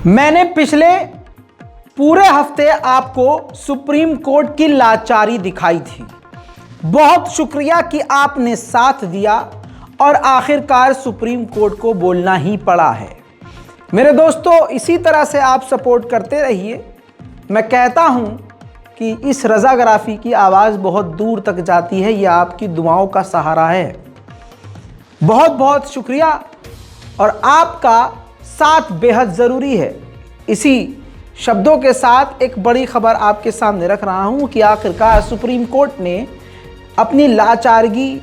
मैंने पिछले पूरे हफ्ते आपको सुप्रीम कोर्ट की लाचारी दिखाई थी। बहुत शुक्रिया कि आपने साथ दिया और आखिरकार सुप्रीम कोर्ट को बोलना ही पड़ा है। मेरे दोस्तों, इसी तरह से आप सपोर्ट करते रहिए। मैं कहता हूं कि इस रज़ाग्राफ़ी की आवाज़ बहुत दूर तक जाती है, यह आपकी दुआओं का सहारा है। बहुत बहुत शुक्रिया और आपका साथ बेहद ज़रूरी है। इसी शब्दों के साथ एक बड़ी खबर आपके सामने रख रहा हूं कि आखिरकार सुप्रीम कोर्ट ने अपनी लाचारगी,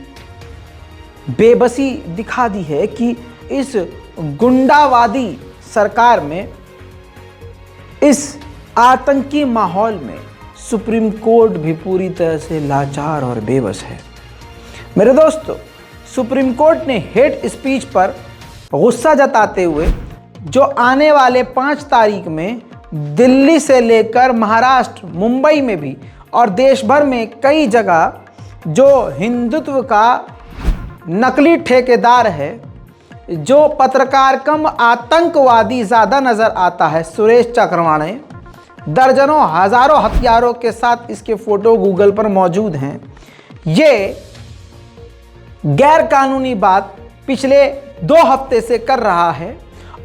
बेबसी दिखा दी है कि इस गुंडावादी सरकार में, इस आतंकी माहौल में सुप्रीम कोर्ट भी पूरी तरह से लाचार और बेबस है। मेरे दोस्तों, सुप्रीम कोर्ट ने हेट स्पीच पर गुस्सा जताते हुए जो आने वाले 5 तारीख में दिल्ली से लेकर महाराष्ट्र, मुंबई में भी और देश भर में कई जगह जो हिंदुत्व का नकली ठेकेदार है, जो पत्रकार कम आतंकवादी ज़्यादा नज़र आता है, सुरेश चक्रवाणे, दर्जनों हज़ारों हथियारों के साथ इसके फ़ोटो गूगल पर मौजूद हैं। ये गैर कानूनी बात पिछले 2 हफ्ते से कर रहा है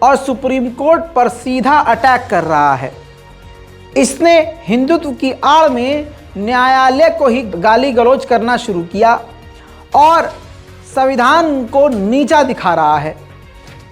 और सुप्रीम कोर्ट पर सीधा अटैक कर रहा है। इसने हिंदुत्व की आड़ में न्यायालय को ही गाली गलौज करना शुरू किया और संविधान को नीचा दिखा रहा है।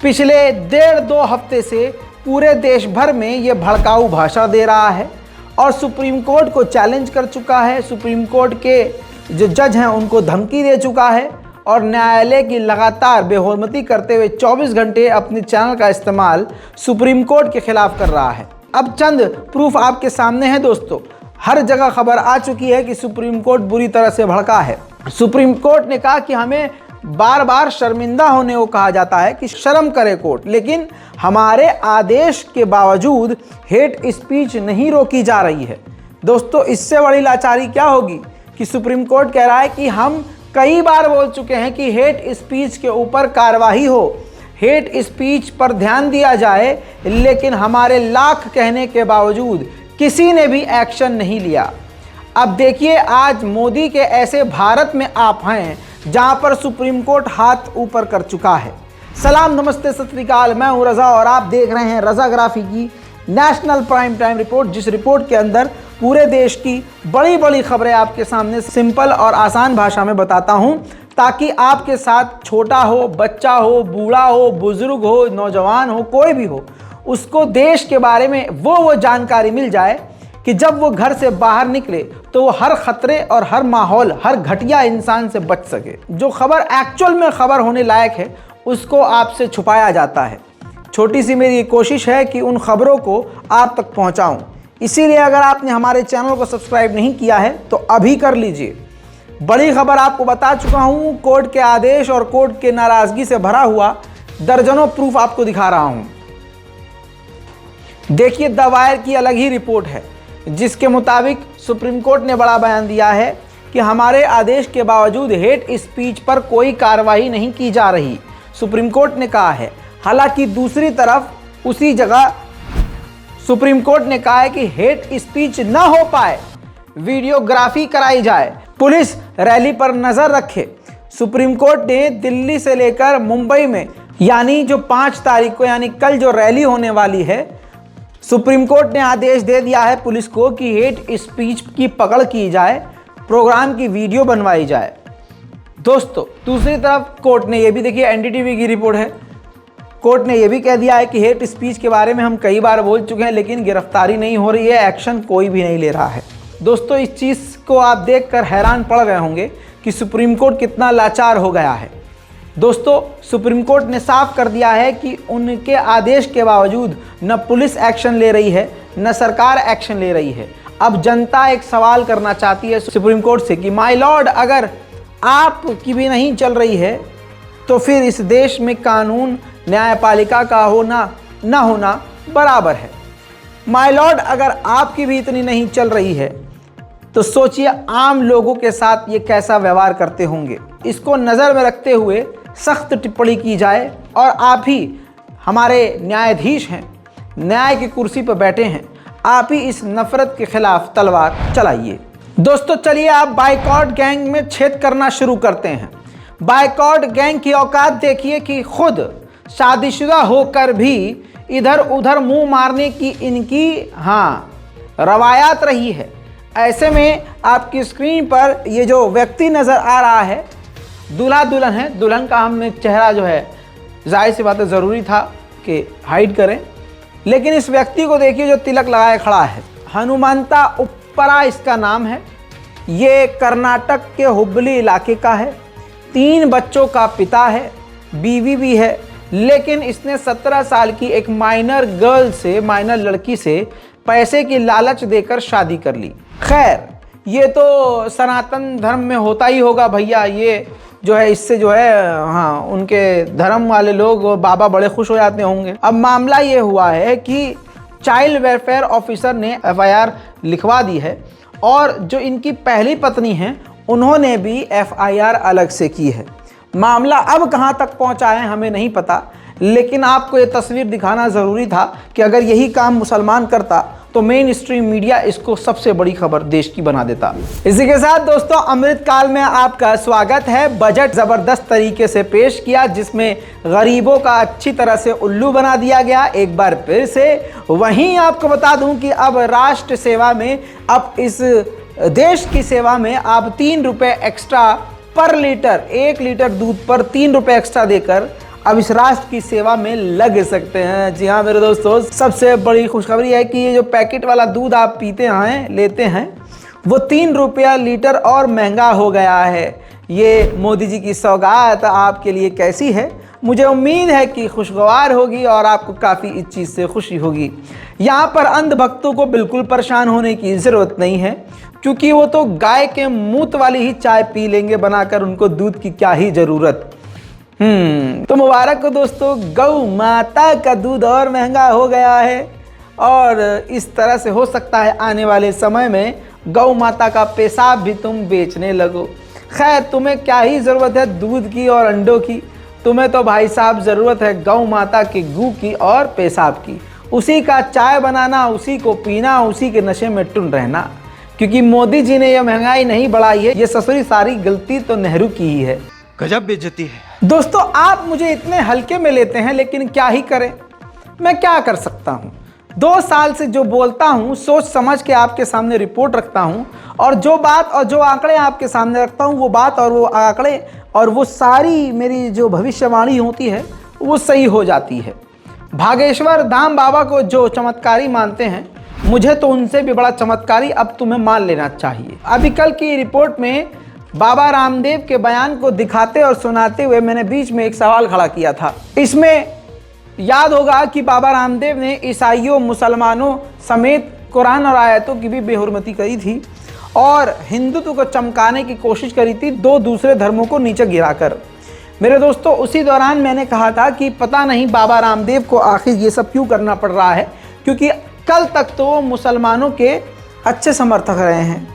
पिछले 1.5-2 हफ्ते से पूरे देश भर में ये भड़काऊ भाषण दे रहा है और सुप्रीम कोर्ट को चैलेंज कर चुका है। सुप्रीम कोर्ट के जो जज हैं उनको धमकी दे चुका है और न्यायालय की लगातार बेहुरमती करते हुए 24 घंटे अपने चैनल का इस्तेमाल सुप्रीम कोर्ट के खिलाफ कर रहा है। अब चंद प्रूफ आपके सामने हैं दोस्तों। हर जगह खबर आ चुकी है कि सुप्रीम कोर्ट बुरी तरह से भड़का है। सुप्रीम कोर्ट ने कहा कि हमें बार बार शर्मिंदा होने को कहा जाता है कि शर्म करे कोर्ट, लेकिन हमारे आदेश के बावजूद हेट स्पीच नहीं रोकी जा रही है। दोस्तों, इससे बड़ी लाचारी क्या होगी कि सुप्रीम कोर्ट कह रहा है कि हम कई बार बोल चुके हैं कि हेट स्पीच के ऊपर कार्रवाई हो, हेट स्पीच पर ध्यान दिया जाए, लेकिन हमारे लाख कहने के बावजूद किसी ने भी एक्शन नहीं लिया। अब देखिए, आज मोदी के ऐसे भारत में आप हैं जहां पर सुप्रीम कोर्ट हाथ ऊपर कर चुका है। सलाम, नमस्ते, सत श्री अकाल। मैं हूं रज़ा और आप देख रहे हैं रज़ाग्राफ़ी की नेशनल प्राइम टाइम रिपोर्ट, जिस रिपोर्ट के अंदर पूरे देश की बड़ी बड़ी खबरें आपके सामने सिंपल और आसान भाषा में बताता हूं, ताकि आपके साथ छोटा हो, बच्चा हो, बूढ़ा हो, बुजुर्ग हो, नौजवान हो, कोई भी हो, उसको देश के बारे में वो जानकारी मिल जाए कि जब वो घर से बाहर निकले तो वो हर खतरे और हर माहौल, हर घटिया इंसान से बच सके। जो खबर एक्चुअल में खबर होने लायक है उसको आपसे छुपाया जाता है। छोटी सी मेरी कोशिश है कि उन खबरों को आप तक पहुंचाऊं। इसीलिए अगर आपने हमारे चैनल को सब्सक्राइब नहीं किया है तो अभी कर लीजिए। बड़ी खबर आपको बता चुका हूं, कोर्ट के आदेश और कोर्ट के नाराजगी से भरा हुआ दर्जनों प्रूफ आपको दिखा रहा हूं। देखिए, द वायर की अलग ही रिपोर्ट है जिसके मुताबिक सुप्रीम कोर्ट ने बड़ा बयान दिया है कि हमारे आदेश के बावजूद हेट स्पीच पर कोई कार्रवाई नहीं की जा रही, सुप्रीम कोर्ट ने कहा है। हालांकि दूसरी तरफ उसी जगह सुप्रीम कोर्ट ने कहा है कि हेट स्पीच ना हो पाए, वीडियोग्राफी कराई जाए, पुलिस रैली पर नजर रखे। सुप्रीम कोर्ट ने दिल्ली से लेकर मुंबई में, यानी जो 5 तारीख को, यानी कल जो रैली होने वाली है, सुप्रीम कोर्ट ने आदेश दे दिया है पुलिस को कि हेट स्पीच की पकड़ की जाए, प्रोग्राम की वीडियो बनवाई जाए। दोस्तों, दूसरी तरफ कोर्ट ने यह भी, देखिए एनडीटीवी की रिपोर्ट है, कोर्ट ने यह भी कह दिया है कि हेट स्पीच के बारे में हम कई बार बोल चुके हैं, लेकिन गिरफ्तारी नहीं हो रही है, एक्शन कोई भी नहीं ले रहा है। दोस्तों, इस चीज़ को आप देखकर हैरान पड़ गए होंगे कि सुप्रीम कोर्ट कितना लाचार हो गया है। दोस्तों, सुप्रीम कोर्ट ने साफ कर दिया है कि उनके आदेश के बावजूद न पुलिस एक्शन ले रही है, न सरकार एक्शन ले रही है। अब जनता एक सवाल करना चाहती है सुप्रीम कोर्ट से कि माय लॉर्ड, अगर आपकी भी नहीं चल रही है तो फिर इस देश में कानून, न्यायपालिका का होना न होना बराबर है। माय लॉर्ड, अगर आपकी भी इतनी नहीं चल रही है तो सोचिए आम लोगों के साथ ये कैसा व्यवहार करते होंगे। इसको नज़र में रखते हुए सख्त टिप्पणी की जाए और आप ही हमारे न्यायाधीश हैं, न्याय की कुर्सी पर बैठे हैं, आप ही इस नफरत के खिलाफ तलवार चलाइए। दोस्तों चलिए आप बाइकॉट गैंग में छेद करना शुरू करते हैं। बाइकॉट गैंग की औकात देखिए कि खुद शादीशुदा होकर भी इधर उधर मुंह मारने की इनकी रवायात रही है। ऐसे में आपकी स्क्रीन पर ये जो व्यक्ति नज़र आ रहा है, दूल्हा दुल्हन है। दुल्हन का हमने चेहरा जो है जाहिर सी बात है ज़रूरी था कि हाइड करें, लेकिन इस व्यक्ति को देखिए जो तिलक लगाए खड़ा है। हनुमंता उप्परा इसका नाम है। ये कर्नाटक के हुबली इलाके का है। 3 बच्चों का पिता है, बीवी भी है, लेकिन इसने 17 साल की एक माइनर लड़की से पैसे की लालच देकर शादी कर ली। खैर ये तो सनातन धर्म में होता ही होगा भैया, ये जो है इससे जो है उनके धर्म वाले लोग बाबा बड़े खुश हो जाते होंगे। अब मामला ये हुआ है कि चाइल्ड वेलफेयर ऑफिसर ने FIR लिखवा दी है और जो इनकी पहली पत्नी हैं उन्होंने भी FIR अलग से की है। मामला अब कहां तक पहुंचा है हमें नहीं पता, लेकिन आपको ये तस्वीर दिखाना ज़रूरी था कि अगर यही काम मुसलमान करता तो मेन स्ट्रीम मीडिया इसको सबसे बड़ी खबर देश की बना देता। इसी के साथ दोस्तों अमृतकाल में आपका स्वागत है। बजट ज़बरदस्त तरीके से पेश किया जिसमें गरीबों का अच्छी तरह से उल्लू बना दिया गया एक बार फिर से। वहीं आपको बता दूं कि अब राष्ट्र सेवा में, अब इस देश की सेवा में आप 3 रुपये एक्स्ट्रा पर लीटर, 1 लीटर दूध पर 3 रुपये एक्स्ट्रा देकर अब इस राष्ट्र की सेवा में लग सकते हैं। जी हाँ मेरे दोस्तों, सबसे बड़ी खुशखबरी है कि ये जो पैकेट वाला दूध आप पीते हैं, लेते हैं, वो 3 रुपया लीटर और महंगा हो गया है। ये मोदी जी की सौगात आपके लिए कैसी है? मुझे उम्मीद है कि खुशगवार होगी और आपको काफ़ी इस चीज़ से खुशी होगी। यहाँ पर अंधभक्तों को बिल्कुल परेशान होने की ज़रूरत नहीं है, क्योंकि वो तो गाय के मूत वाली ही चाय पी लेंगे बनाकर, उनको दूध की क्या ही ज़रूरत। तो मुबारक हो दोस्तों, गौ माता का दूध और महंगा हो गया है और इस तरह से हो सकता है आने वाले समय में गौ माता का पेशाब भी तुम बेचने लगो। खैर तुम्हें क्या ही ज़रूरत है दूध की और अंडों की, तुम्हें तो भाई साहब ज़रूरत है गौ माता के गू की और पेशाब की। उसी का चाय बनाना, उसी को पीना, उसी के नशे में टुन रहना, क्योंकि मोदी जी ने यह महंगाई नहीं बढ़ाई है, ये ससुरी सारी गलती तो नेहरू की ही है। गजब बेइज्जती है दोस्तों। आप मुझे इतने हल्के में लेते हैं, लेकिन क्या ही करें, मैं क्या कर सकता हूं। 2 साल से जो बोलता हूं सोच समझ के आपके सामने रिपोर्ट रखता हूं, और जो बात और जो आंकड़े आपके सामने रखता हूं वो बात और वो आंकड़े और वो सारी मेरी जो भविष्यवाणी होती है वो सही हो जाती है। भागेश्वर धाम बाबा को जो चमत्कारी मानते हैं, मुझे तो उनसे भी बड़ा चमत्कारी अब तुम्हें मान लेना चाहिए। अभी कल की रिपोर्ट में बाबा रामदेव के बयान को दिखाते और सुनाते हुए मैंने बीच में एक सवाल खड़ा किया था। इसमें याद होगा कि बाबा रामदेव ने ईसाइयों, मुसलमानों समेत कुरान और आयतों की भी बेहुरमती करी थी और हिंदुत्व को चमकाने की कोशिश करी थी 2 दूसरे धर्मों को नीचे गिराकर। मेरे दोस्तों उसी दौरान मैंने कहा था कि पता नहीं बाबा रामदेव को आखिर ये सब क्यों करना पड़ रहा है, क्योंकि कल तक तो वो मुसलमानों के अच्छे समर्थक रहे हैं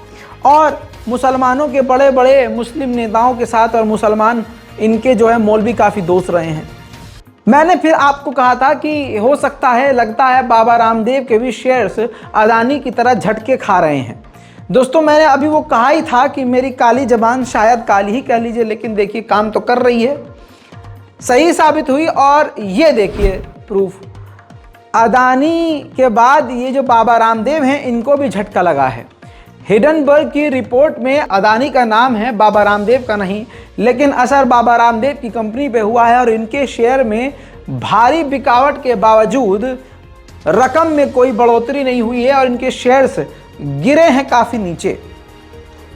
और मुसलमानों के बड़े बड़े मुस्लिम नेताओं के साथ और मुसलमान इनके जो है मौलवी काफ़ी दोस्त रहे हैं। मैंने फिर आपको कहा था कि हो सकता है, लगता है बाबा रामदेव के भी शेयर्स अदानी की तरह झटके खा रहे हैं। दोस्तों मैंने अभी वो कहा ही था कि मेरी काली जबान शायद काली ही कह लीजिए, लेकिन देखिए काम तो कर रही है, सही साबित हुई। और ये देखिए प्रूफ, अदानी के बाद ये जो बाबा रामदेव हैं इनको भी झटका लगा है। हिडनबर्ग की रिपोर्ट में अदानी का नाम है, बाबा रामदेव का नहीं, लेकिन असर बाबा रामदेव की कंपनी पे हुआ है और इनके शेयर में भारी बिकावट के बावजूद रकम में कोई बढ़ोतरी नहीं हुई है और इनके शेयर्स गिरे हैं काफ़ी नीचे।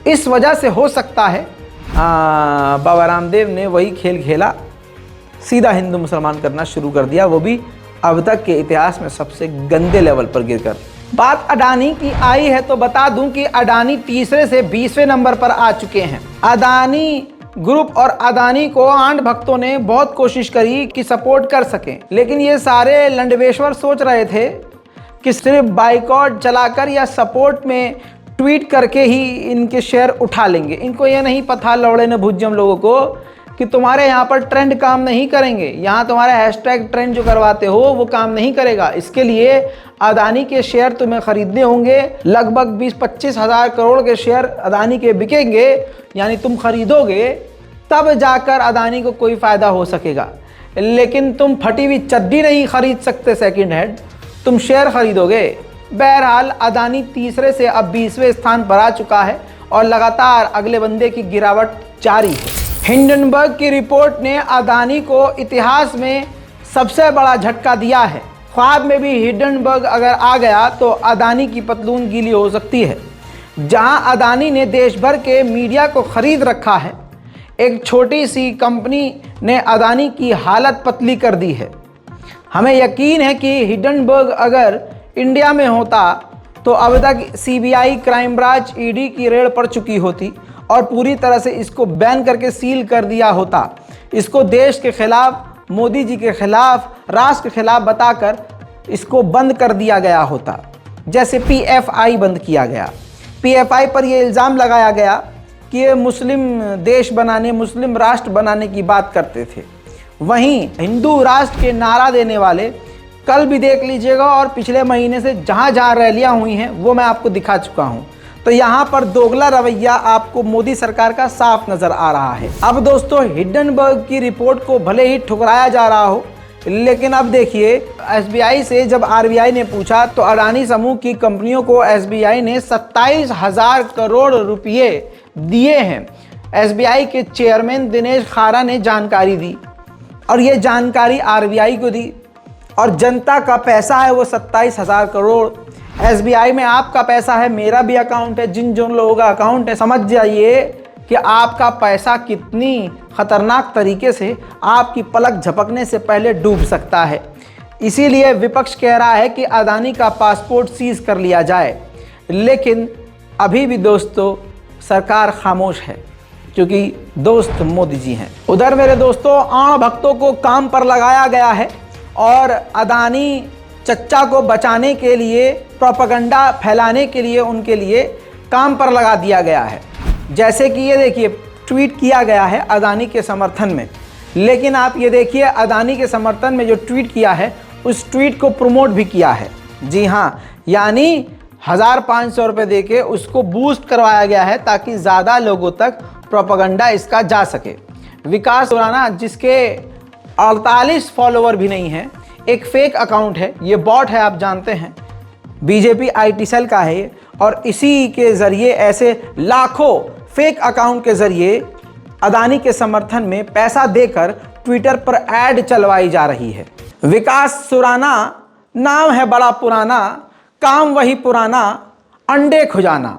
इस वजह से हो सकता है बाबा रामदेव ने वही खेल खेला, सीधा हिंदू मुसलमान करना शुरू कर दिया, वो भी अब तक के इतिहास में सबसे गंदे लेवल पर गिरकर। बात अडानी की आई है तो बता दूं कि अडानी तीसरे से 20वें नंबर पर आ चुके हैं। अडानी ग्रुप और अडानी को आंध भक्तों ने बहुत कोशिश करी कि सपोर्ट कर सकें, लेकिन ये सारे लंडवेश्वर सोच रहे थे कि सिर्फ बाइकॉट चलाकर या सपोर्ट में ट्वीट करके ही इनके शेयर उठा लेंगे। इनको ये नहीं पता लौड़े ने भुज्जम लोगों को कि तुम्हारे यहाँ पर ट्रेंड काम नहीं करेंगे, यहाँ तुम्हारे हैशटैग ट्रेंड जो करवाते हो वो काम नहीं करेगा। इसके लिए अदानी के शेयर तुम्हें खरीदने होंगे। लगभग 20-25 हज़ार करोड़ के शेयर अदानी के बिकेंगे, यानी तुम खरीदोगे तब जाकर अदानी को कोई फ़ायदा हो सकेगा। लेकिन तुम फटी हुई चड्डी नहीं खरीद सकते सेकंड हैंड, तुम शेयर खरीदोगे। बहरहाल अदानी तीसरे से अब 20वें स्थान पर आ चुका है और लगातार अगले बंदे की गिरावट जारी है। हिंडनबर्ग की रिपोर्ट ने अदानी को इतिहास में सबसे बड़ा झटका दिया है। ख्वाब में भी हिंडनबर्ग अगर आ गया तो अदानी की पतलून गीली हो सकती है। जहां अदानी ने देश भर के मीडिया को खरीद रखा है, एक छोटी सी कंपनी ने अदानी की हालत पतली कर दी है। हमें यकीन है कि हिंडनबर्ग अगर इंडिया में होता तो अब तक सीबीआई, क्राइम ब्रांच, ईडी की रेड पड़ चुकी होती और पूरी तरह से इसको बैन करके सील कर दिया होता। इसको देश के खिलाफ, मोदी जी के खिलाफ, राष्ट्र के खिलाफ बताकर इसको बंद कर दिया गया होता, जैसे पीएफआई बंद किया गया। पीएफआई पर यह इल्ज़ाम लगाया गया कि ये मुस्लिम देश बनाने, मुस्लिम राष्ट्र बनाने की बात करते थे। वहीं हिंदू राष्ट्र के नारा देने वाले कल भी देख लीजिएगा और पिछले महीने से जहाँ जहाँ रैलियाँ हुई हैं वो मैं आपको दिखा चुका हूँ। तो यहाँ पर दोगला रवैया आपको मोदी सरकार का साफ नजर आ रहा है। अब दोस्तों, हिंडनबर्ग की रिपोर्ट को भले ही ठुकराया जा रहा हो, लेकिन अब देखिए एसबीआई से जब आरबीआई ने पूछा तो अडानी समूह की कंपनियों को एसबीआई ने 27,000 करोड़ रुपये दिए हैं। एसबीआई के चेयरमैन दिनेश खारा ने जानकारी दी और ये जानकारी आरबीआई को दी, और जनता का पैसा है वो 27,000 करोड़। एसबीआई में आपका पैसा है, मेरा भी अकाउंट है, जिन लोगों का अकाउंट है, समझ जाइए कि आपका पैसा कितनी खतरनाक तरीके से आपकी पलक झपकने से पहले डूब सकता है। इसीलिए विपक्ष कह रहा है कि अदानी का पासपोर्ट सीज कर लिया जाए, लेकिन अभी भी दोस्तों सरकार खामोश है क्योंकि दोस्त मोदी जी हैं। उधर मेरे दोस्तों, आम भक्तों को काम पर लगाया गया है और अदानी चच्चा को बचाने के लिए, प्रोपेगेंडा फैलाने के लिए उनके लिए काम पर लगा दिया गया है। जैसे कि ये देखिए, ट्वीट किया गया है अदानी के समर्थन में, लेकिन आप ये देखिए अदानी के समर्थन में जो ट्वीट किया है उस ट्वीट को प्रमोट भी किया है। जी हाँ, यानी 1,500 रुपये दे के उसको बूस्ट करवाया गया है ताकि ज़्यादा लोगों तक प्रोपेगेंडा इसका जा सके। विकास सुराना, जिसके 48 फॉलोवर भी नहीं हैं, एक फेक अकाउंट है, ये बॉट है, आप जानते हैं, बीजेपी आईटी सेल का है ये, और इसी के ज़रिए ऐसे लाखों फेक अकाउंट के ज़रिए अदानी के समर्थन में पैसा देकर ट्विटर पर ऐड चलवाई जा रही है। विकास सुराना नाम है बड़ा पुराना, काम वही पुराना, अंडे खुजाना।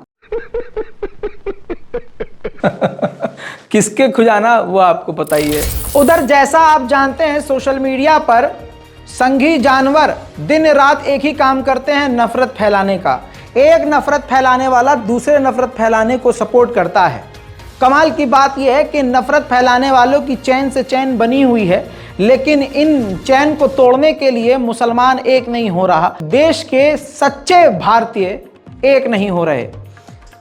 किसके खुजाना वो आपको पता ही है। उधर जैसा आप जानते हैं, सोशल मीडिया पर संघी जानवर दिन रात एक ही काम करते हैं, नफरत फैलाने का। एक नफरत फैलाने वाला दूसरे नफरत फैलाने को सपोर्ट करता है। कमाल की बात यह है कि नफरत फैलाने वालों की चैन से चैन बनी हुई है, लेकिन इन चैन को तोड़ने के लिए मुसलमान एक नहीं हो रहा। देश के सच्चे भारतीय एक नहीं हो रहे।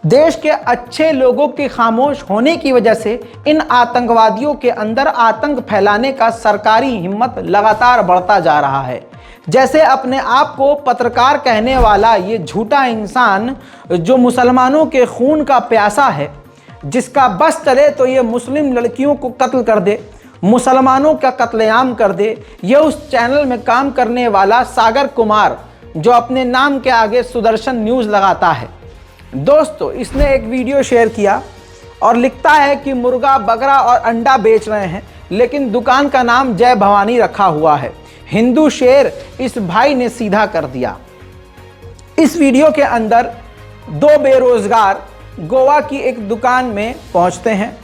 देश के अच्छे लोगों के खामोश होने की वजह से इन आतंकवादियों के अंदर आतंक फैलाने का सरकारी हिम्मत लगातार बढ़ता जा रहा है। जैसे अपने आप को पत्रकार कहने वाला ये झूठा इंसान जो मुसलमानों के खून का प्यासा है, जिसका बस चले तो ये मुस्लिम लड़कियों को कत्ल कर दे, मुसलमानों का कत्लेआम कर दे। ये उस चैनल में काम करने वाला सागर कुमार जो अपने नाम के आगे सुदर्शन न्यूज़ लगाता है। दोस्तों, इसने एक वीडियो शेयर किया और लिखता है कि मुर्गा, बकरा और अंडा बेच रहे हैं, लेकिन दुकान का नाम जय भवानी रखा हुआ है। हिंदू शेर इस भाई ने सीधा कर दिया। इस वीडियो के अंदर दो बेरोजगार गोवा की एक दुकान में पहुंचते हैं।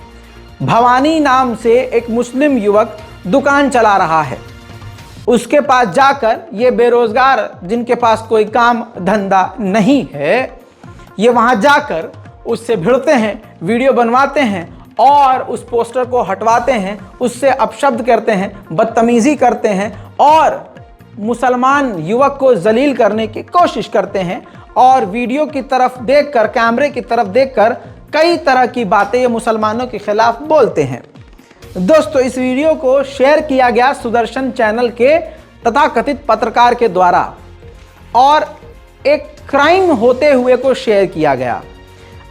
भवानी नाम से एक मुस्लिम युवक दुकान चला रहा है। उसके पास जाकर ये बेरोजगार, जिनके पास कोई काम धंधा नहीं है, ये वहां जाकर उससे भिड़ते हैं, वीडियो बनवाते हैं और उस पोस्टर को हटवाते हैं, उससे अपशब्द करते हैं, बदतमीजी करते हैं और मुसलमान युवक को जलील करने की कोशिश करते हैं। और वीडियो की तरफ देखकर, कैमरे की तरफ देखकर कई तरह की बातें ये मुसलमानों के खिलाफ बोलते हैं। दोस्तों इस वीडियो को शेयर किया गया सुदर्शन चैनल के तथाकथित पत्रकार के द्वारा और एक क्राइम होते हुए को शेयर किया गया।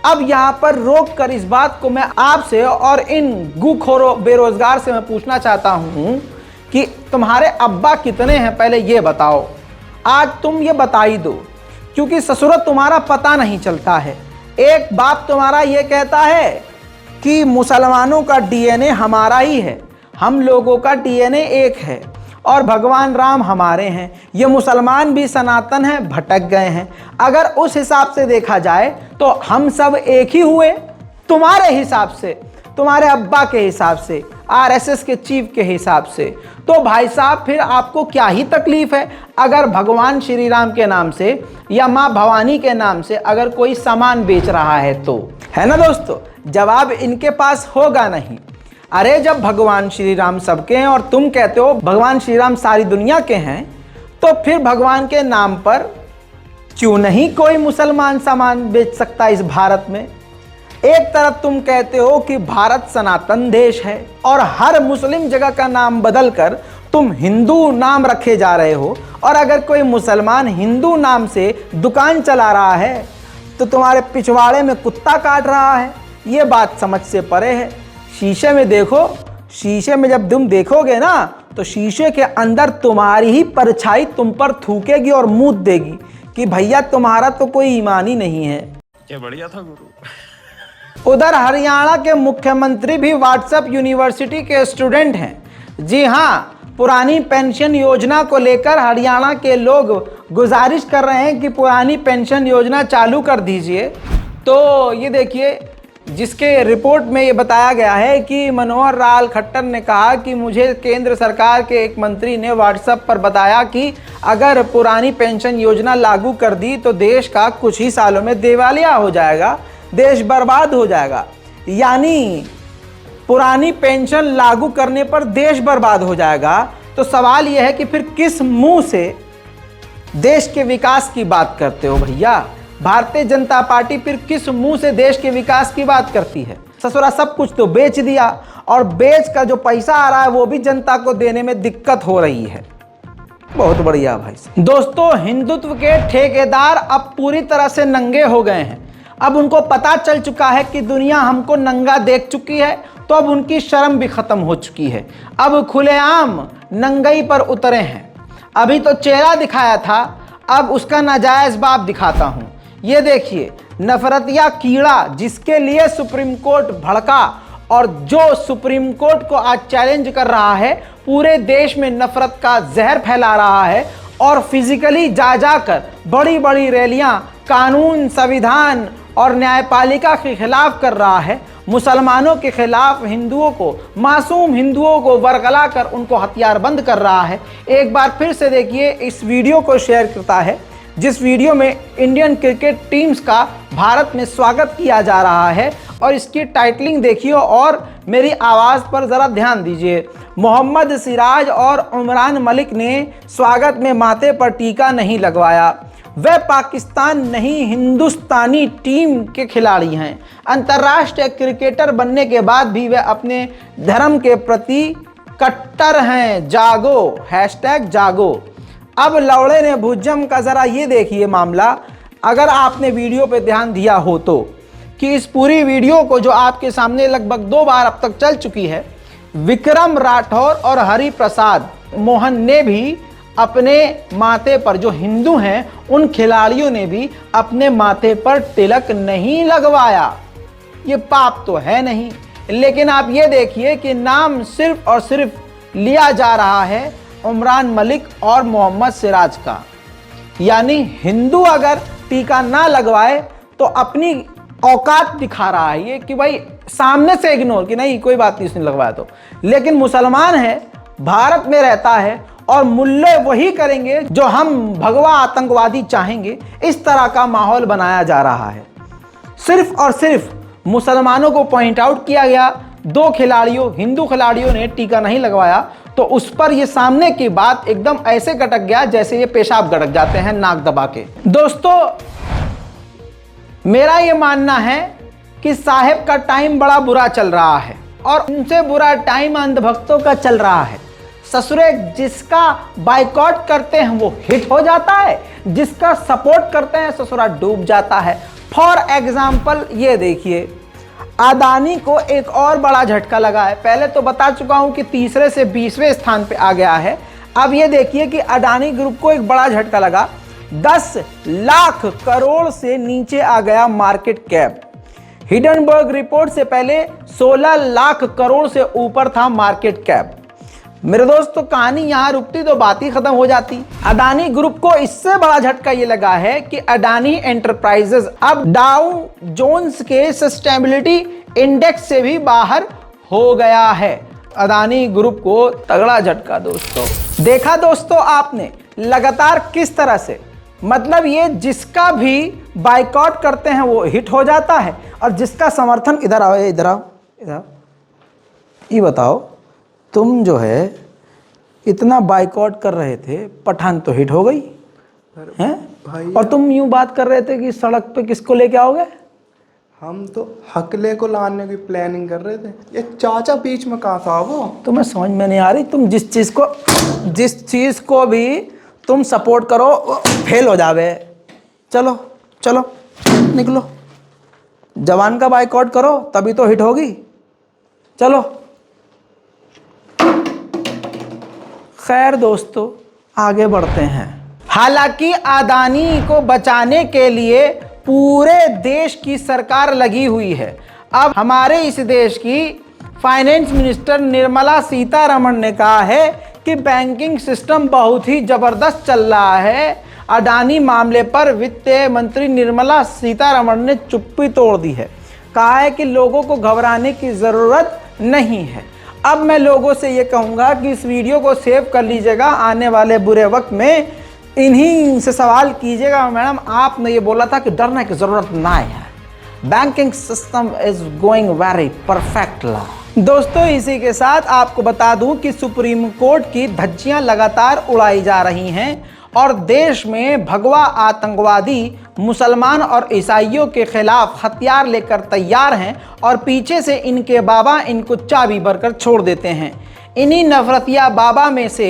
अब यहां पर रोक कर इस बात को मैं आपसे और इन गुखोरों बेरोजगार से मैं पूछना चाहता हूं कि तुम्हारे अब्बा कितने हैं, पहले ये बताओ। आज तुम ये बता ही दो, क्योंकि ससुर तुम्हारा पता नहीं चलता है। एक बाप तुम्हारा ये कहता है कि मुसलमानों का डीएनए हमारा ही है, हम लोगों का डीएनए एक है और भगवान राम हमारे हैं। ये मुसलमान भी सनातन हैं, भटक गए हैं। अगर उस हिसाब से देखा जाए तो हम सब एक ही हुए। तुम्हारे हिसाब से, तुम्हारे अब्बा के हिसाब से, आरएसएस के चीफ के हिसाब से, तो भाई साहब फिर आपको क्या ही तकलीफ है अगर भगवान श्री राम के नाम से या माँ भवानी के नाम से अगर कोई सामान बेच रहा है तो, है ना दोस्तों। जवाब इनके पास होगा नहीं। अरे जब भगवान श्री राम सबके हैं और तुम कहते हो भगवान श्री राम सारी दुनिया के हैं, तो फिर भगवान के नाम पर क्यों नहीं कोई मुसलमान सामान बेच सकता इस भारत में। एक तरफ तुम कहते हो कि भारत सनातन देश है और हर मुस्लिम जगह का नाम बदलकर तुम हिंदू नाम रखे जा रहे हो, और अगर कोई मुसलमान हिंदू नाम से दुकान चला रहा है तो तुम्हारे पिछवाड़े में कुत्ता काट रहा है। ये बात समझ से परे है। शीशे में देखो, शीशे में जब तुम देखोगे ना तो शीशे के अंदर तुम्हारी ही परछाई तुम पर थूकेगी और मूत देगी कि भैया तुम्हारा तो कोई ईमान ही नहीं है। क्या बढ़िया था गुरु। उधर हरियाणा के मुख्यमंत्री भी व्हाट्सएप यूनिवर्सिटी के स्टूडेंट हैं। जी हाँ, पुरानी पेंशन योजना को लेकर हरियाणा के लोग गुजारिश कर रहे हैं कि पुरानी पेंशन योजना चालू कर दीजिए। तो ये देखिए, जिसके रिपोर्ट में ये बताया गया है कि मनोहर लाल खट्टर ने कहा कि मुझे केंद्र सरकार के एक मंत्री ने व्हाट्सएप पर बताया कि अगर पुरानी पेंशन योजना लागू कर दी तो देश का कुछ ही सालों में दिवालिया हो जाएगा, देश बर्बाद हो जाएगा। यानी पुरानी पेंशन लागू करने पर देश बर्बाद हो जाएगा। तो सवाल यह है कि फिर किस मुंह से देश के विकास की बात करते हो भैया। भारतीय जनता पार्टी फिर किस मुंह से देश के विकास की बात करती है। ससुरा सब कुछ तो बेच दिया और बेच का जो पैसा आ रहा है वो भी जनता को देने में दिक्कत हो रही है। बहुत बढ़िया भाई। दोस्तों हिंदुत्व के ठेकेदार अब पूरी तरह से नंगे हो गए हैं। अब उनको पता चल चुका है कि दुनिया हमको नंगा देख चुकी है, तो अब उनकी शर्म भी खत्म हो चुकी है। अब खुलेआम नंगाई पर उतरे हैं। अभी तो चेहरा दिखाया था, अब उसका नाजायज बाप दिखाता हूं। ये देखिए, नफरतिया कीड़ा जिसके लिए सुप्रीम कोर्ट भड़का और जो सुप्रीम कोर्ट को आज चैलेंज कर रहा है, पूरे देश में नफरत का जहर फैला रहा है और फिजिकली जा जाकर बड़ी बड़ी रैलियां कानून, संविधान और न्यायपालिका के खिलाफ कर रहा है। मुसलमानों के खिलाफ हिंदुओं को, मासूम हिंदुओं को बरगला कर उनको हथियारबंद कर रहा है। एक बार फिर से देखिए, इस वीडियो को शेयर करता है जिस वीडियो में इंडियन क्रिकेट टीम्स का भारत में स्वागत किया जा रहा है, और इसकी टाइटलिंग देखिए और मेरी आवाज़ पर ज़रा ध्यान दीजिए। मोहम्मद सिराज और उमरान मलिक ने स्वागत में माथे पर टीका नहीं लगवाया। वे पाकिस्तान नहीं हिंदुस्तानी टीम के खिलाड़ी हैं। अंतर्राष्ट्रीय क्रिकेटर बनने के बाद भी वे अपने धर्म के प्रति कट्टर हैं। जागो, हैशटैग जागो। अब लौड़े ने भुजम का ज़रा ये देखिए मामला, अगर आपने वीडियो पे ध्यान दिया हो तो, कि इस पूरी वीडियो को जो आपके सामने लगभग 2 बार अब तक चल चुकी है, विक्रम राठौर और हरि प्रसाद मोहन ने भी अपने माथे पर, जो हिंदू हैं उन खिलाड़ियों ने भी अपने माथे पर तिलक नहीं लगवाया। ये पाप तो है नहीं, लेकिन आप ये देखिए कि नाम सिर्फ और सिर्फ लिया जा रहा है उमरान मलिक और मोहम्मद सिराज का। यानी हिंदू अगर टीका ना लगवाए तो अपनी औकात दिखा रहा है ये, कि भाई सामने से इग्नोर कि नहीं कोई बात नहीं उसने लगवाया तो। लेकिन मुसलमान है, भारत में रहता है और मुल्ले वही करेंगे जो हम भगवा आतंकवादी चाहेंगे। इस तरह का माहौल बनाया जा रहा है। सिर्फ और सिर्फ मुसलमानों को पॉइंट आउट किया गया, 2 खिलाड़ियों, हिंदू खिलाड़ियों ने टीका नहीं लगवाया, तो उस पर ये सामने की बात एकदम ऐसे गटक गया जैसे ये पेशाब गटक जाते हैं नाक दबा के। दोस्तों मेरा ये मानना है कि साहेब का टाइम बड़ा बुरा चल रहा है और उनसे बुरा टाइम अंधभक्तों का चल रहा है। ससुरे जिसका बाइकॉट करते हैं वो हिट हो जाता है, जिसका सपोर्ट करते हैं ससुरा डूब जाता है। फॉर एग्जाम्पल ये देखिए, अडानी को एक और बड़ा झटका लगा है। पहले तो बता चुका हूं कि तीसरे से 20वें स्थान पे आ गया है। अब ये देखिए कि अडानी ग्रुप को एक बड़ा झटका लगा, 10 लाख करोड़ से नीचे आ गया मार्केट कैप। हिडनबर्ग रिपोर्ट से पहले 16 लाख करोड़ से ऊपर था मार्केट कैप। मेरे दोस्तों, कहानी यहां रुकती तो बात ही खत्म हो जाती। अडानी ग्रुप को इससे बड़ा झटका ये लगा है कि अडानी एंटरप्राइजेज अब डाउ जोन्स के सस्टेनेबिलिटी इंडेक्स से भी बाहर हो गया है। अडानी ग्रुप को तगड़ा झटका दोस्तों। देखा दोस्तों आपने लगातार किस तरह से, मतलब ये जिसका भी बाइकआउट करते हैं वो हिट हो जाता है, और जिसका समर्थन, इधर आओ इधर आओ इधर आओ, ये बताओ, तुम जो है इतना बाइकआउट कर रहे थे, पठान तो हिट हो गई हैं भाई, और तुम यूं बात कर रहे थे कि सड़क पे किसको लेके आओगे। हम तो हकले को लाने की प्लानिंग कर रहे थे, ये चाचा बीच में कहाँ था वो। तुम्हें समझ में नहीं आ रही, तुम जिस चीज़ को भी तुम सपोर्ट करो फेल हो जावे। चलो चलो निकलो, जवान का बाइकआउट करो तभी तो हिट होगी। चलो खैर दोस्तों, आगे बढ़ते हैं। हालांकि अडानी को बचाने के लिए पूरे देश की सरकार लगी हुई है। अब हमारे इस देश की फाइनेंस मिनिस्टर निर्मला सीतारमण ने कहा है कि बैंकिंग सिस्टम बहुत ही जबरदस्त चल रहा है। अडानी मामले पर वित्त मंत्री निर्मला सीतारमण ने चुप्पी तोड़ दी है। कहा है कि लोगों को घबराने की ज़रूरत नहीं है। अब मैं लोगों से ये कहूँगा कि इस वीडियो को सेव कर लीजिएगा, आने वाले बुरे वक्त में इन्हीं से सवाल कीजिएगा, मैडम आपने ये बोला था कि डरने की ज़रूरत ना है, banking system is going very perfectly. दोस्तों इसी के साथ आपको बता दूं कि सुप्रीम कोर्ट की धज्जियां लगातार उड़ाई जा रही हैं और देश में भगवा आतंकवादी मुसलमान और ईसाइयों के खिलाफ हथियार लेकर तैयार हैं और पीछे से इनके बाबा इनको चाबी भरकर छोड़ देते हैं। इन्हीं नफरतिया बाबा में से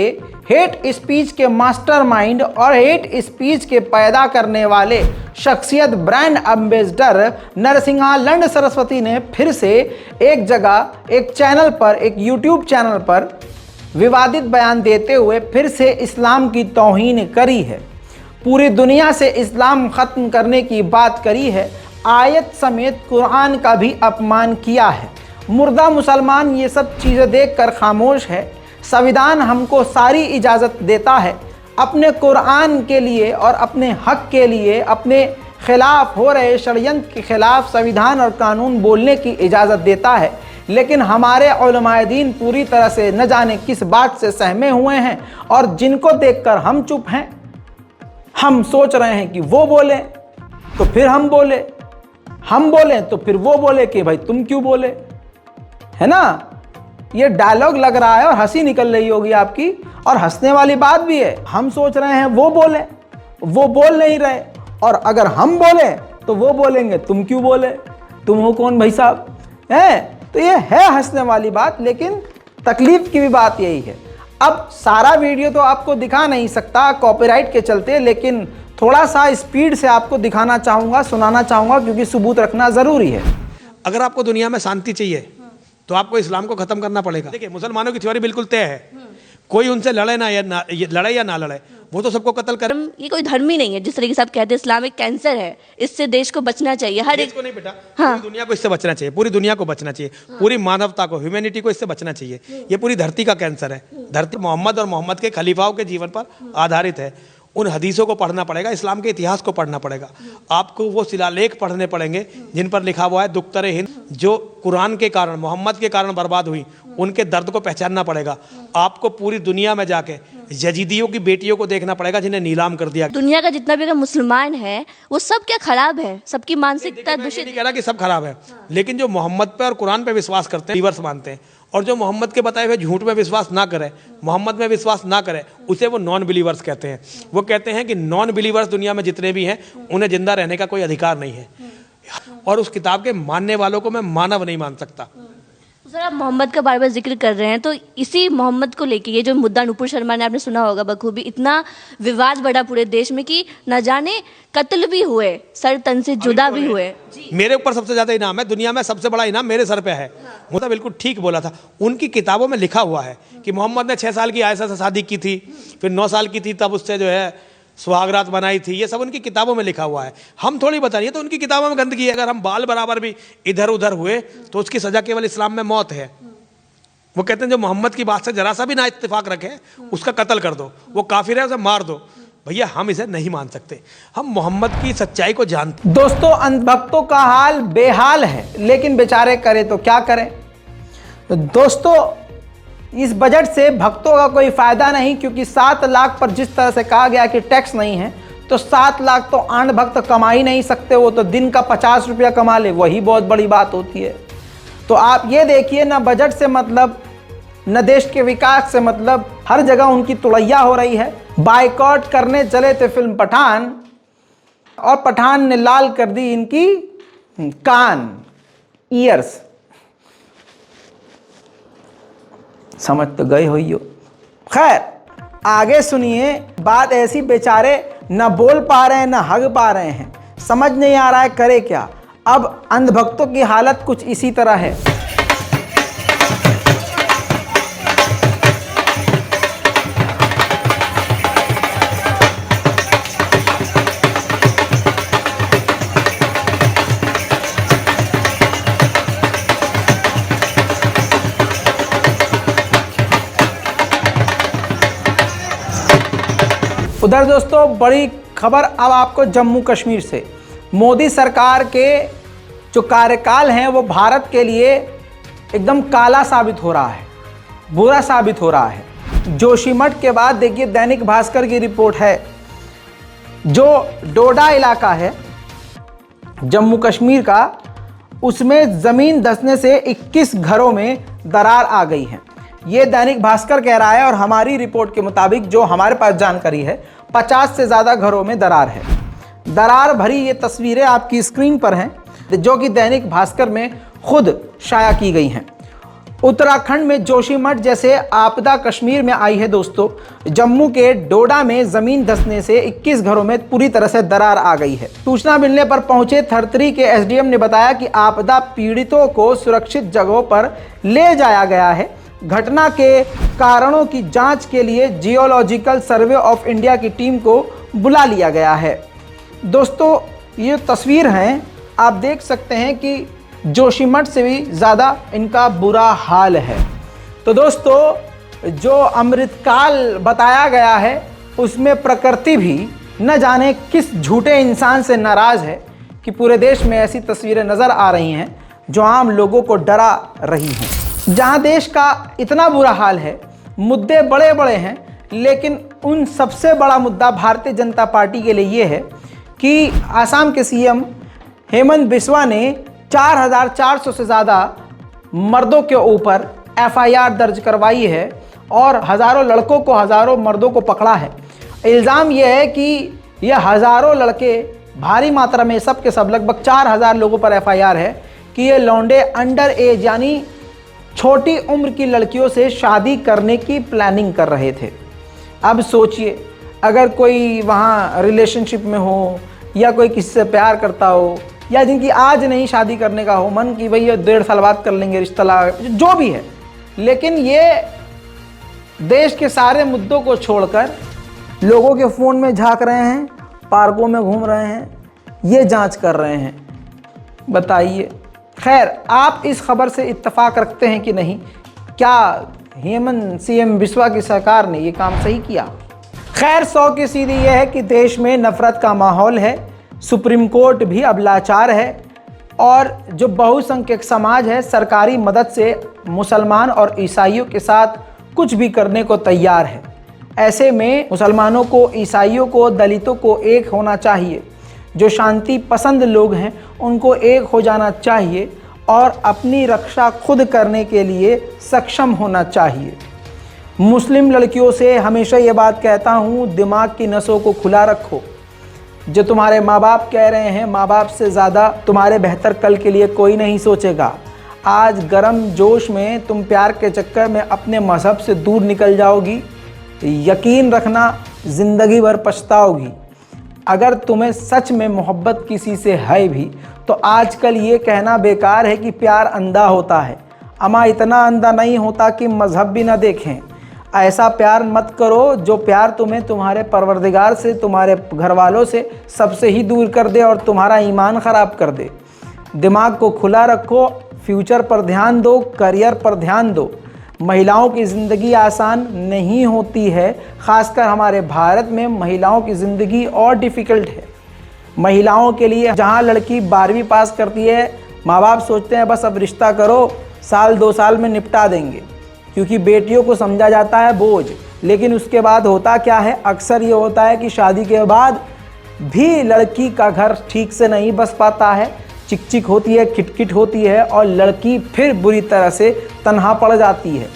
हेट स्पीच के मास्टरमाइंड और हेट स्पीच के पैदा करने वाले शख्सियत ब्रांड एम्बेसडर नरसिंहानंद सरस्वती ने फिर से एक जगह, एक चैनल पर, एक यूट्यूब चैनल पर विवादित बयान देते हुए फिर से इस्लाम की तौहीन करी है। पूरी दुनिया से इस्लाम ख़त्म करने की बात करी है। आयत समेत कुरान का भी अपमान किया है। मुर्दा मुसलमान ये सब चीज़ें देखकर खामोश है। संविधान हमको सारी इजाज़त देता है अपने कुरान के लिए और अपने हक के लिए, अपने खिलाफ हो रहे षड्यंत्र के खिलाफ संविधान और कानून बोलने की इजाज़त देता है। लेकिन हमारे उलमाए दीन पूरी तरह से न जाने किस बात से सहमे हुए हैं और जिनको देखकर हम चुप हैं। हम सोच रहे हैं कि वो बोले तो फिर हम बोले, हम बोले तो फिर वो बोले कि भाई तुम क्यों बोले, है ना। ये डायलॉग लग रहा है और हंसी निकल रही होगी आपकी, और हंसने वाली बात भी है। हम सोच रहे हैं वो बोले, वो बोल नहीं रहे, और अगर हम बोले तो वो बोलेंगे तुम क्यों बोले, तुम हो कौन भाई साहब, है। तो ये है हंसने वाली बात, लेकिन तकलीफ की भी बात यही है। अब सारा वीडियो तो आपको दिखा नहीं सकता कॉपीराइट के चलते, लेकिन थोड़ा सा स्पीड से आपको दिखाना चाहूँगा, सुनाना चाहूँगा, क्योंकि सबूत रखना ज़रूरी है। अगर आपको दुनिया में शांति चाहिए तो आपको इस्लाम को खत्म करना पड़ेगा। देखिए, मुसलमानों की थ्योरी बिल्कुल तय है, कोई उनसे लड़े ना या ना लड़े, वो तो सबको कत्ल करे। ये कोई धर्म ही नहीं है, जिस तरीके से आप कहते हैं इस्लाम एक कैंसर है, इससे देश को बचना चाहिए। हर एक को नहीं बेटा, हाँ, पूरी दुनिया को इससे बचना चाहिए, पूरी दुनिया को बचना चाहिए, पूरी मानवता को, ह्यूमैनिटी को इससे बचना चाहिए। ये पूरी धरती का कैंसर है। धरती मोहम्मद और मोहम्मद के खलीफाओं के जीवन पर आधारित है। उन हदीसों को पढ़ना पड़ेगा, इस्लाम के इतिहास को पढ़ना पड़ेगा। आपको वो शिलालेख पढ़ने पड़ेंगे जिन पर लिखा हुआ है दुख्तर हिंद, जो कुरान के कारण, मोहम्मद के कारण बर्बाद हुई, उनके दर्द को पहचानना पड़ेगा। आपको पूरी दुनिया में जाके यजीदियों की बेटियों को देखना पड़ेगा जिन्हें नीलाम कर दिया। दुनिया का जितना भी अगर मुसलमान है वो सब क्या खराब है, सबकी मानसिकता दूषित। नहीं कह रहा कि सब खराब है, लेकिन जो मोहम्मद पे और कुरान पे विश्वास करते हैं, रिवर्स मानते हैं, और जो मोहम्मद के बताए हुए झूठ में विश्वास ना करे, मोहम्मद में विश्वास ना करे, उसे वो नॉन बिलीवर्स कहते हैं। वो कहते हैं कि नॉन बिलीवर्स दुनिया में जितने भी हैं उन्हें जिंदा रहने का कोई अधिकार नहीं है, और उस किताब के मानने वालों को मैं मानव नहीं मान सकता। सर आप मोहम्मद का बार बार जिक्र कर रहे हैं, तो इसी मोहम्मद को लेके ये जो मुद्दा नुपुर शर्मा ने आपने सुना होगा बखूबी, इतना विवाद बढ़ा पूरे देश में कि न जाने कत्ल भी हुए, सर तन से जुदा भी हुए। मेरे ऊपर सबसे ज्यादा इनाम है, दुनिया में सबसे बड़ा इनाम मेरे सर पे है। मुद्दा बिल्कुल ठीक बोला था। उनकी किताबों में लिखा हुआ है कि मोहम्मद ने 6 साल की आयशा से शादी की थी, फिर 9 साल की थी तब उससे जो है सुहागरात बनाई थी। ये सब उनकी किताबों में लिखा हुआ है, हम थोड़ी बताइए। तो उनकी किताबों में गंदगी है। अगर हम बाल बराबर भी इधर उधर हुए तो उसकी सजा केवल इस्लाम में मौत है। वो कहते हैं जो मोहम्मद की बात से जरा सा भी ना इत्तेफाक रखे उसका कत्ल कर दो, वो काफिर है उसे मार दो। भैया हम इसे नहीं मान सकते, हम मोहम्मद की सच्चाई को जानते। दोस्तों अंधभक्तों का हाल बेहाल है, लेकिन बेचारे करें तो क्या करें। तो दोस्तों इस बजट से भक्तों का कोई फायदा नहीं, क्योंकि 7 लाख पर जिस तरह से कहा गया कि टैक्स नहीं है, तो 7 लाख तो आंध भक्त कमा ही नहीं सकते। वो तो दिन का 50 रुपया कमा ले, वही बहुत बड़ी बात होती है। तो आप ये देखिए, ना बजट से मतलब, न देश के विकास से मतलब, हर जगह उनकी तुड़ैया हो रही है। बाइकआउट करने चले थे फिल्म पठान, और पठान ने लाल कर दी इनकी कान, ईयर्स। समझ तो गए हो। खैर आगे सुनिए, बात ऐसी, बेचारे न बोल पा रहे हैं न हग पा रहे हैं, समझ नहीं आ रहा है करे क्या। अब अंधभक्तों की हालत कुछ इसी तरह है। उधर दोस्तों बड़ी खबर अब आपको जम्मू कश्मीर से। मोदी सरकार के जो कार्यकाल हैं वो भारत के लिए एकदम काला साबित हो रहा है, बुरा साबित हो रहा है। जोशीमठ के बाद देखिए दैनिक भास्कर की रिपोर्ट है, जो डोडा इलाका है जम्मू कश्मीर का, उसमें ज़मीन धंसने से 21 घरों में दरार आ गई है। ये दैनिक भास्कर कह रहा है, और हमारी रिपोर्ट के मुताबिक जो हमारे पास जानकारी है 50 से ज़्यादा घरों में दरार है। दरार भरी ये तस्वीरें आपकी स्क्रीन पर हैं, जो कि दैनिक भास्कर में खुद शाया की गई हैं। उत्तराखंड में जोशीमठ जैसे आपदा कश्मीर में आई है दोस्तों। जम्मू के डोडा में ज़मीन धंसने से 21 घरों में पूरी तरह से दरार आ गई है। सूचना मिलने पर पहुंचे थरतरी के एसडीएम ने बताया कि आपदा पीड़ितों को सुरक्षित जगहों पर ले जाया गया है। घटना के कारणों की जांच के लिए जियोलॉजिकल सर्वे ऑफ इंडिया की टीम को बुला लिया गया है। दोस्तों ये तस्वीर हैं, आप देख सकते हैं कि जोशीमठ से भी ज़्यादा इनका बुरा हाल है। तो दोस्तों जो अमृतकाल बताया गया है उसमें प्रकृति भी न जाने किस झूठे इंसान से नाराज़ है कि पूरे देश में ऐसी तस्वीरें नज़र आ रही हैं जो आम लोगों को डरा रही हैं। जहां देश का इतना बुरा हाल है, मुद्दे बड़े बड़े हैं, लेकिन उन सबसे बड़ा मुद्दा भारतीय जनता पार्टी के लिए ये है कि आसाम के सीएम हेमंत बिस्वा ने 4400 से ज़्यादा मर्दों के ऊपर एफआईआर दर्ज करवाई है और हज़ारों लड़कों को, हज़ारों मर्दों को पकड़ा है। इल्ज़ाम यह है कि यह हज़ारों लड़के, भारी मात्रा में सब के सब लगभग 4000 लोगों पर एफआईआर है कि ये लौंडे अंडर एज यानी छोटी उम्र की लड़कियों से शादी करने की प्लानिंग कर रहे थे। अब सोचिए, अगर कोई वहाँ रिलेशनशिप में हो या कोई किसी से प्यार करता हो, या जिनकी आज नहीं शादी करने का हो मन कि भैया 1.5 साल बाद कर लेंगे रिश्ता, जो भी है, लेकिन ये देश के सारे मुद्दों को छोड़कर लोगों के फ़ोन में झांक रहे हैं, पार्कों में घूम रहे हैं, ये जांच कर रहे हैं। बताइए, खैर आप इस खबर से इत्तेफाक रखते हैं कि नहीं? क्या हेमंत सीएम बिस्वा की सरकार ने ये काम सही किया? खैर 100 की सीधी ये है कि देश में नफरत का माहौल है, सुप्रीम कोर्ट भी अब लाचार है, और जो बहुसंख्यक समाज है सरकारी मदद से मुसलमान और ईसाइयों के साथ कुछ भी करने को तैयार है। ऐसे में मुसलमानों को, ईसाइयों को, दलितों को एक होना चाहिए। जो शांति पसंद लोग हैं उनको एक हो जाना चाहिए और अपनी रक्षा खुद करने के लिए सक्षम होना चाहिए। मुस्लिम लड़कियों से हमेशा ये बात कहता हूँ, दिमाग की नसों को खुला रखो। जो तुम्हारे माँ बाप कह रहे हैं, माँ बाप से ज़्यादा तुम्हारे बेहतर कल के लिए कोई नहीं सोचेगा। आज गर्म जोश में तुम प्यार के चक्कर में अपने मज़हब से दूर निकल जाओगी, यकीन रखना ज़िंदगी भर पछताओगी। अगर तुम्हें सच में मोहब्बत किसी से है भी तो आजकल ये कहना बेकार है कि प्यार अंधा होता है। अमा इतना अंधा नहीं होता कि मज़हब भी ना देखें। ऐसा प्यार मत करो जो प्यार तुम्हें तुम्हारे परवरदिगार से, तुम्हारे घर वालों से, सबसे ही दूर कर दे और तुम्हारा ईमान ख़राब कर दे। दिमाग को खुला रखो, फ्यूचर पर ध्यान दो, करियर पर ध्यान दो। महिलाओं की ज़िंदगी आसान नहीं होती है, ख़ासकर हमारे भारत में महिलाओं की ज़िंदगी और डिफ़िकल्ट है। महिलाओं के लिए जहाँ लड़की 12वीं पास करती है, माँ बाप सोचते हैं बस अब रिश्ता करो, साल 2 साल में निपटा देंगे, क्योंकि बेटियों को समझा जाता है बोझ। लेकिन उसके बाद होता क्या है, अक्सर ये होता है कि शादी के बाद भी लड़की का घर ठीक से नहीं बस पाता है, चिक होती है, खिटखिट होती है और लड़की फिर बुरी तरह से तन्हा पड़ जाती है।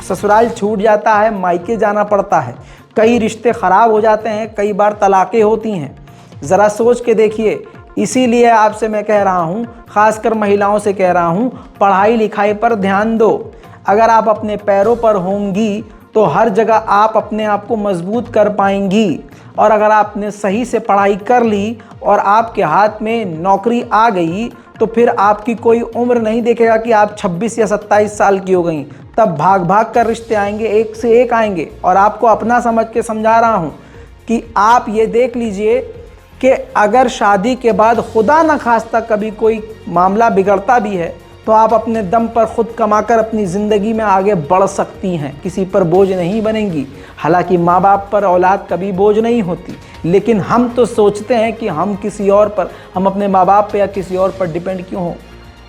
ससुराल छूट जाता है, मायके जाना पड़ता है, कई रिश्ते ख़राब हो जाते हैं, कई बार तलाक़ें होती हैं। ज़रा सोच के देखिए। इसीलिए आपसे मैं कह रहा हूँ, ख़ासकर महिलाओं से कह रहा हूँ, पढ़ाई लिखाई पर ध्यान दो। अगर आप अपने पैरों पर होंगी तो हर जगह आप अपने आप को मजबूत कर पाएंगी। और अगर आपने सही से पढ़ाई कर ली और आपके हाथ में नौकरी आ गई तो फिर आपकी कोई उम्र नहीं देखेगा कि आप 26 या 27 साल की हो गई। तब भाग भाग कर रिश्ते आएंगे, एक से एक आएंगे। और आपको अपना समझ के समझा रहा हूँ कि आप ये देख लीजिए कि अगर शादी के बाद खुदा न खास्ता कभी कोई मामला बिगड़ता भी है तो आप अपने दम पर खुद कमाकर अपनी ज़िंदगी में आगे बढ़ सकती हैं, किसी पर बोझ नहीं बनेंगी। हालांकि माँ बाप पर औलाद कभी बोझ नहीं होती, लेकिन हम तो सोचते हैं कि हम किसी और पर, हम अपने माँ बाप पर या किसी और पर डिपेंड क्यों हो।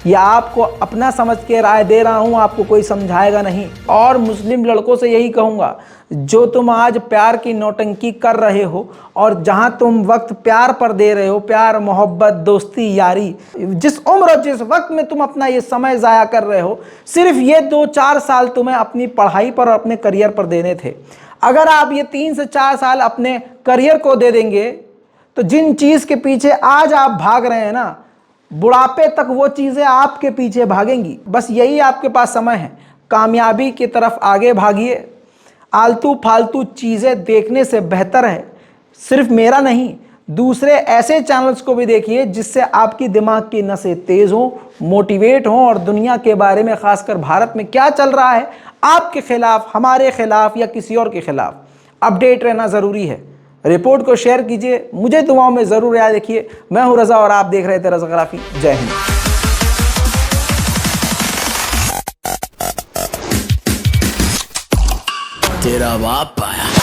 या आपको अपना समझ के राय दे रहा हूँ, आपको कोई समझाएगा नहीं। और मुस्लिम लड़कों से यही कहूँगा, जो तुम आज प्यार की नौटंकी कर रहे हो और जहाँ तुम वक्त प्यार पर दे रहे हो, प्यार, मोहब्बत, दोस्ती, यारी, जिस उम्र और जिस वक्त में तुम अपना ये समय ज़ाया कर रहे हो, सिर्फ ये 2-4 साल तुम्हें अपनी पढ़ाई पर और अपने करियर पर देने थे। अगर आप ये 3 से 4 साल अपने करियर को दे देंगे तो जिन चीज़ के पीछे आज आप भाग रहे हैं ना, बुढ़ापे तक वो चीज़ें आपके पीछे भागेंगी। बस यही आपके पास समय है, कामयाबी की तरफ आगे भागिए। आलतू फालतू चीज़ें देखने से बेहतर है सिर्फ मेरा नहीं, दूसरे ऐसे चैनल्स को भी देखिए जिससे आपकी दिमाग की नसें तेज़ हों, मोटिवेट हों और दुनिया के बारे में, ख़ासकर भारत में क्या चल रहा है, आपके ख़िलाफ़, हमारे ख़िलाफ़ या किसी और के ख़िलाफ़ अपडेट रहना ज़रूरी है। रिपोर्ट को शेयर कीजिए, मुझे दुआओं में ज़रूर याद रखिए। मैं हूं रज़ा और आप देख रहे थे रज़ाग्राफी। जय हिंद। तेरा बाप आया।